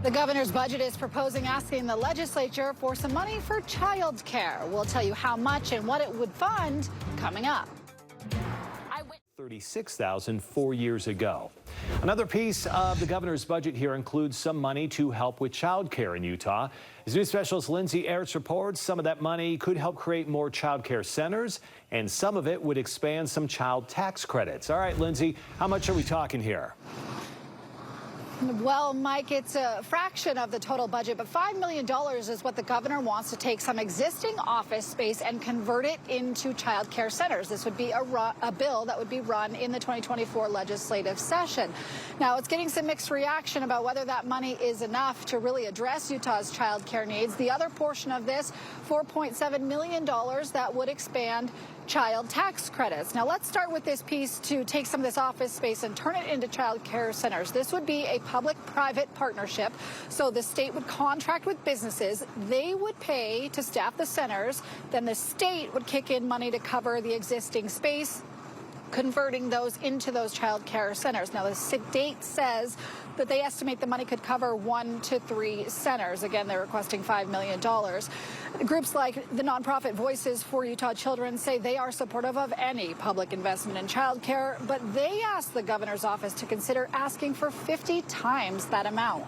The governor's budget is proposing asking the legislature for some money for child care. We'll tell you how much and what it would fund coming up. $36,000 4 years ago. Another piece of the governor's budget here includes some money to help with child care in Utah. As news specialist Lindsay Ertz reports, some of that money could help create more child care centers, and some of it would expand some child tax credits. All right, Lindsay, how much are we talking here? Well, Mike, it's a fraction of the total budget, but $5 million is what the governor wants to take some existing office space and convert it into child care centers. This would be a bill that would be run in the 2024 legislative session. Now, it's getting some mixed reaction about whether that money is enough to really address Utah's child care needs. The other portion of this, $4.7 million, that would expand child tax credits. Now, let's start with this piece to take some of this office space and turn it into child care centers. This would be a public-private partnership. So the state would contract with businesses. They would pay to staff the centers. Then the state would kick in money to cover the existing space, converting those into those child care centers. Now, the state says that they estimate the money could cover 1 to 3 centers. Again, they're requesting $5 million. Groups like the nonprofit Voices for Utah Children say they are supportive of any public investment in child care, but they asked the governor's office to consider asking for 50 times that amount.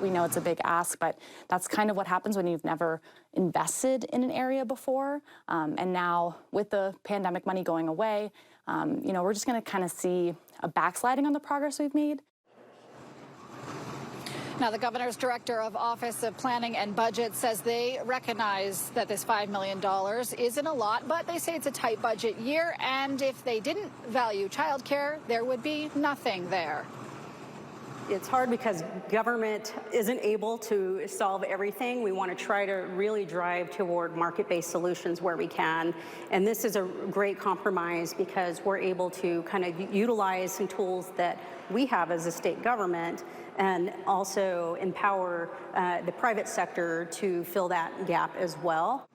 We know it's a big ask, but that's kind of what happens when you've never invested in an area before. And now with the pandemic money going away, we're just going to kind of see a backsliding on the progress we've made. Now, the governor's director of Office of Planning and Budget says they recognize that this $5 million isn't a lot, but they say it's a tight budget year, and if they didn't value child care, there would be nothing there. It's hard because government isn't able to solve everything. We want to try to really drive toward market-based solutions where we can. And this is a great compromise because we're able to kind of utilize some tools that we have as a state government and also empower the private sector to fill that gap as well.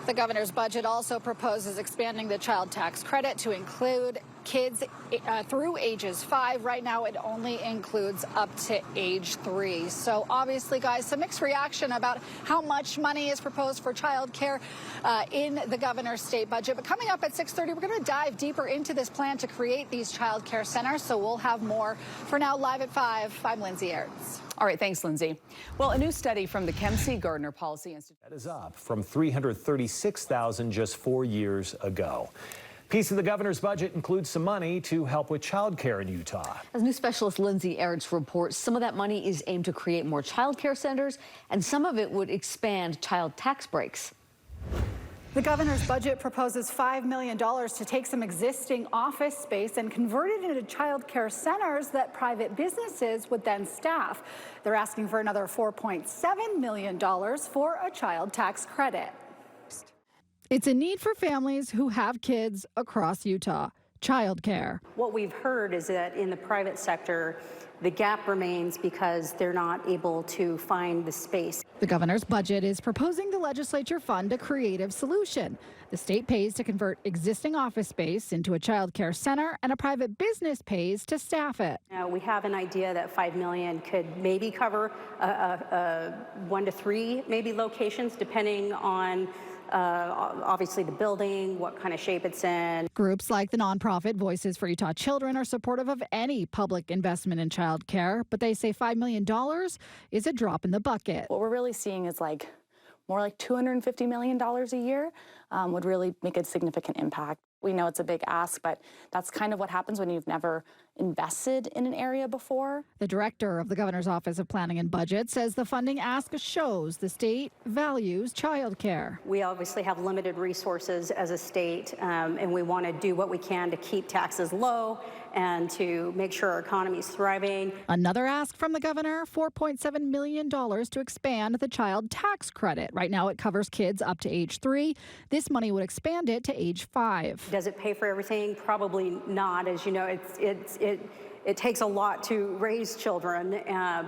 The governor's budget also proposes expanding the child tax credit to include kids through ages 5. Right now, it only includes up to age 3. So obviously, guys, some mixed reaction about how much money is proposed for child care in the governor's state budget. But coming up at 6:30, we're going to dive deeper into this plan to create these child care centers. So we'll have more. For now, live at 5, I'm Lindsay Ertz. All right, thanks, Lindsay. Well, a new study from the Kempsey Gardner Policy Institute. That is up from $336,000 just 4 years ago. Piece of the governor's budget includes some money to help with child care in Utah. As news specialist Lindsay Ertz reports, some of that money is aimed to create more child care centers, and some of it would expand child tax breaks. The governor's budget proposes $5 million to take some existing office space and convert it into child care centers that private businesses would then staff. They're asking for another $4.7 million for a child tax credit. It's a need for families who have kids across Utah. Child care. What we've heard is that in the private sector, the gap remains because they're not able to find the space. The governor's budget is proposing the legislature fund a creative solution. The state pays to convert existing office space into a child care center, and a private business pays to staff it. We have an idea that $5 million could maybe cover 1 to 3 maybe locations, depending on obviously the building, what kind of shape it's in. Groups like the nonprofit Voices for Utah Children are supportive of any public investment in child care, but they say $5 million is a drop in the bucket. What we're really seeing is more like $250 million a year would really make a significant impact. We know it's a big ask, but that's kind of what happens when you've never invested in an area before. The director of the governor's Office of Planning and Budget says the funding ask shows the state values child care. We obviously have limited resources as a state, and we want to do what we can to keep taxes low and to make sure our economy is thriving. Another ask from the governor, $4.7 million to expand the child tax credit. Right now it covers kids up to age 3. This money would expand it to age 5. Does it pay for everything? Probably not. As you know, it takes a lot to raise children,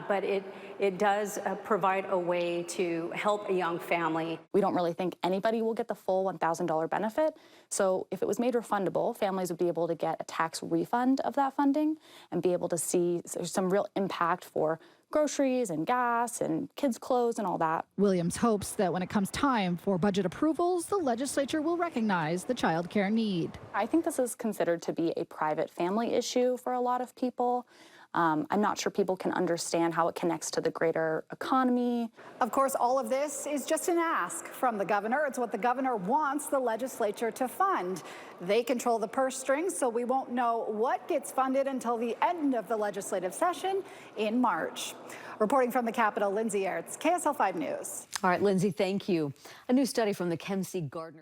but it does provide a way to help a young family. We don't really think anybody will get the full $1,000 benefit. So if it was made refundable, families would be able to get a tax refund of that funding and be able to see some real impact for groceries and gas and kids' clothes and all that. Williams hopes that when it comes time for budget approvals, the legislature will recognize the child care need. I think this is considered to be a private family issue for a lot of people. I'm not sure people can understand how it connects to the greater economy. Of course, all of this is just an ask from the governor. It's what the governor wants the legislature to fund. They control the purse strings, so we won't know what gets funded until the end of the legislative session in March. Reporting from the Capitol, Lindsay Ertz, KSL-5 News. All right, Lindsay, thank you. A new study from the KSL-TV